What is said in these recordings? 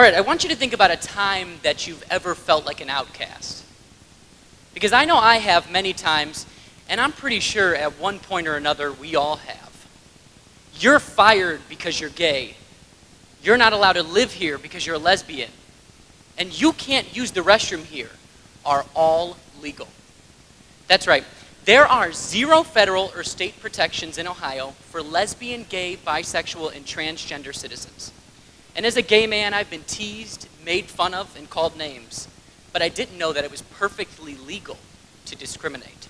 All right, I want you to think about a time that you've ever felt like an outcast. Because I know I have many times, and I'm pretty sure at one point or another we all have. You're fired because you're gay. You're not allowed to live here because you're a lesbian. And you can't use the restroom here are all legal. That's right. There are 0 federal or state protections in Ohio for lesbian, gay, bisexual, and transgender citizens. And as a gay man, I've been teased, made fun of, and called names. But I didn't know that it was perfectly legal to discriminate.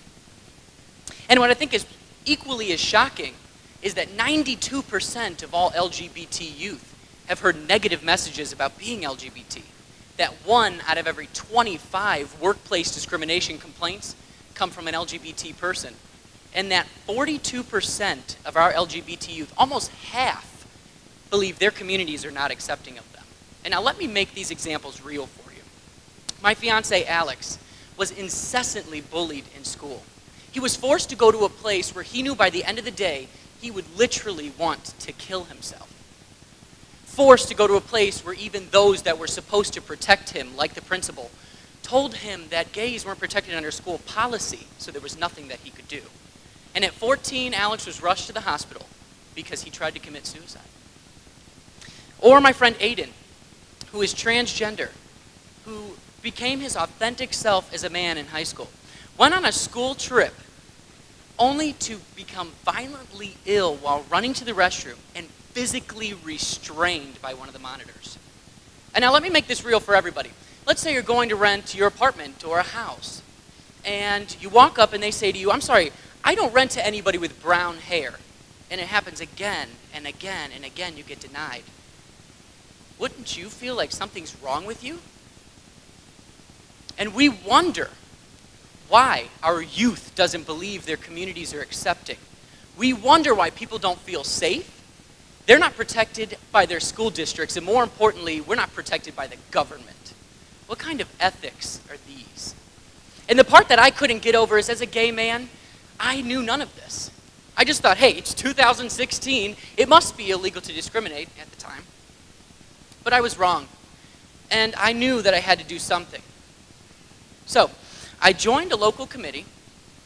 And what I think is equally as shocking is that 92% of all LGBT youth have heard negative messages about being LGBT. That 1 out of every 25 workplace discrimination complaints come from an LGBT person. And that 42% of our LGBT youth, almost half, believe their communities are not accepting of them. And now let me make these examples real for you. My fiance, Alex, was incessantly bullied in school. He was forced to go to a place where he knew by the end of the day, he would literally want to kill himself. Forced to go to a place where even those that were supposed to protect him, like the principal, told him that gays weren't protected under school policy, so there was nothing that he could do. And at 14, Alex was rushed to the hospital because he tried to commit suicide. Or my friend Aiden, who is transgender, who became his authentic self as a man in high school, went on a school trip only to become violently ill while running to the restroom and physically restrained by one of the monitors. And now let me make this real for everybody. Let's say you're going to rent your apartment or a house, and you walk up and they say to you, I'm sorry, I don't rent to anybody with brown hair. And it happens again and again and again, you get denied. Wouldn't you feel like something's wrong with you? And we wonder why our youth doesn't believe their communities are accepting. We wonder why people don't feel safe. They're not protected by their school districts, and more importantly, we're not protected by the government. What kind of ethics are these? And the part that I couldn't get over is, as a gay man, I knew none of this. I just thought, hey, it's 2016, it must be illegal to discriminate at the time. But I was wrong, and I knew that I had to do something. So, I joined a local committee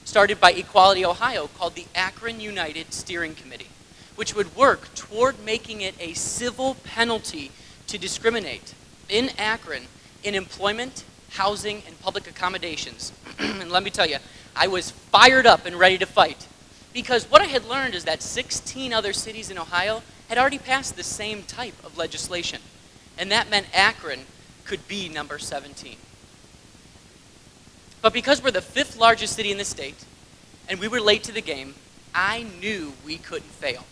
started by Equality Ohio called the Akron United Steering Committee, which would work toward making it a civil penalty to discriminate in Akron in employment, housing, and public accommodations. And let me tell you, I was fired up and ready to fight, because what I had learned is that 16 other cities in Ohio had already passed the same type of legislation, and that meant Akron could be number 17. But because we're the 5th largest city in the state, and we were late to the game, I knew we couldn't fail.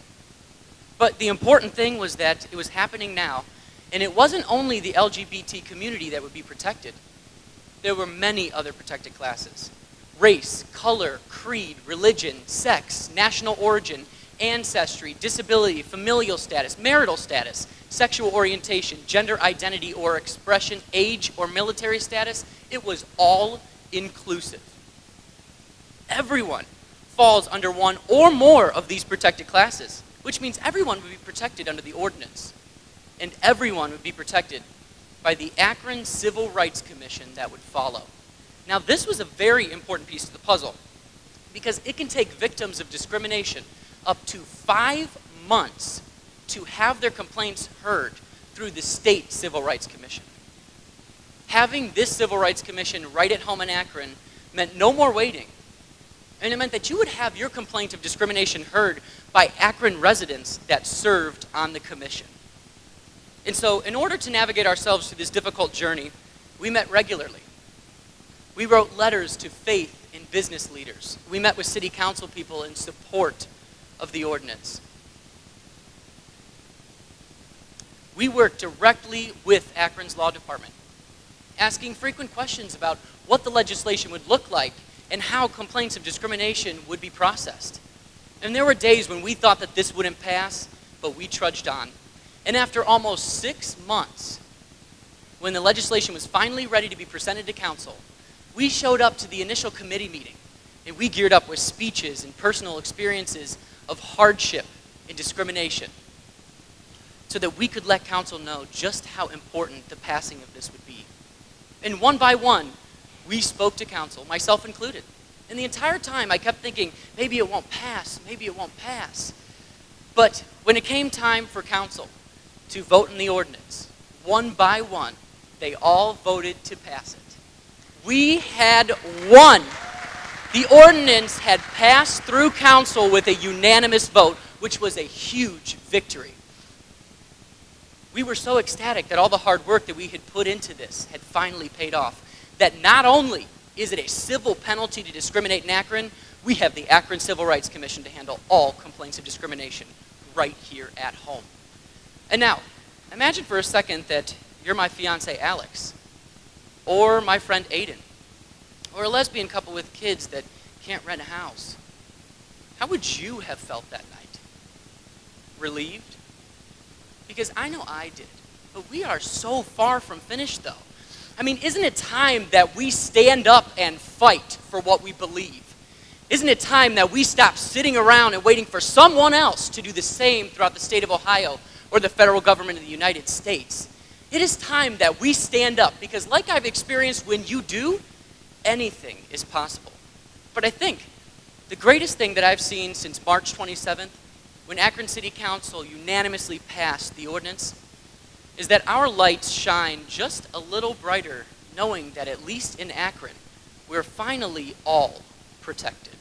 But the important thing was that it was happening now, and it wasn't only the LGBT community that would be protected. There were many other protected classes. Race, color, creed, religion, sex, national origin, ancestry, disability, familial status, marital status, sexual orientation, gender identity or expression, age or military status. It was all inclusive. Everyone falls under one or more of these protected classes, which means everyone would be protected under the ordinance. And everyone would be protected by the Akron Civil Rights Commission that would follow. Now, this was a very important piece of the puzzle, because it can take victims of discrimination up to 5 months to have their complaints heard through the State Civil Rights Commission. Having this Civil Rights Commission right at home in Akron meant no more waiting. And it meant that you would have your complaint of discrimination heard by Akron residents that served on the commission. And so, in order to navigate ourselves through this difficult journey, we met regularly. We wrote letters to faith and business leaders. We met with city council people in support of the ordinance. We worked directly with Akron's law department, asking frequent questions about what the legislation would look like and how complaints of discrimination would be processed. And there were days when we thought that this wouldn't pass, but we trudged on. And after almost 6 months, when the legislation was finally ready to be presented to council, we showed up to the initial committee meeting, and we geared up with speeches and personal experiences of hardship and discrimination. so that we could let council know just how important the passing of this would be. And one by one, we spoke to council, myself included. And the entire time I kept thinking, maybe it won't pass, maybe it won't pass. But when it came time for council to vote in the ordinance, one by one, they all voted to pass it. We had won. The ordinance had passed through council with a unanimous vote, which was a huge victory. We were so ecstatic that all the hard work that we had put into this had finally paid off. That not only is it a civil penalty to discriminate in Akron, we have the Akron Civil Rights Commission to handle all complaints of discrimination right here at home. And now, imagine for a second that you're my fiance Alex, or my friend Aiden, or a lesbian couple with kids that can't rent a house. How would you have felt that night? Relieved? Because I know I did, but we are so far from finished though. I mean, isn't it time that we stand up and fight for what we believe? Isn't it time that we stop sitting around and waiting for someone else to do the same throughout the state of Ohio or the federal government of the United States? It is time that we stand up, because like I've experienced, when you do, anything is possible. But I think the greatest thing that I've seen since March 27th, when Akron City Council unanimously passed the ordinance, is that our lights shine just a little brighter, knowing that at least in Akron, we're finally all protected.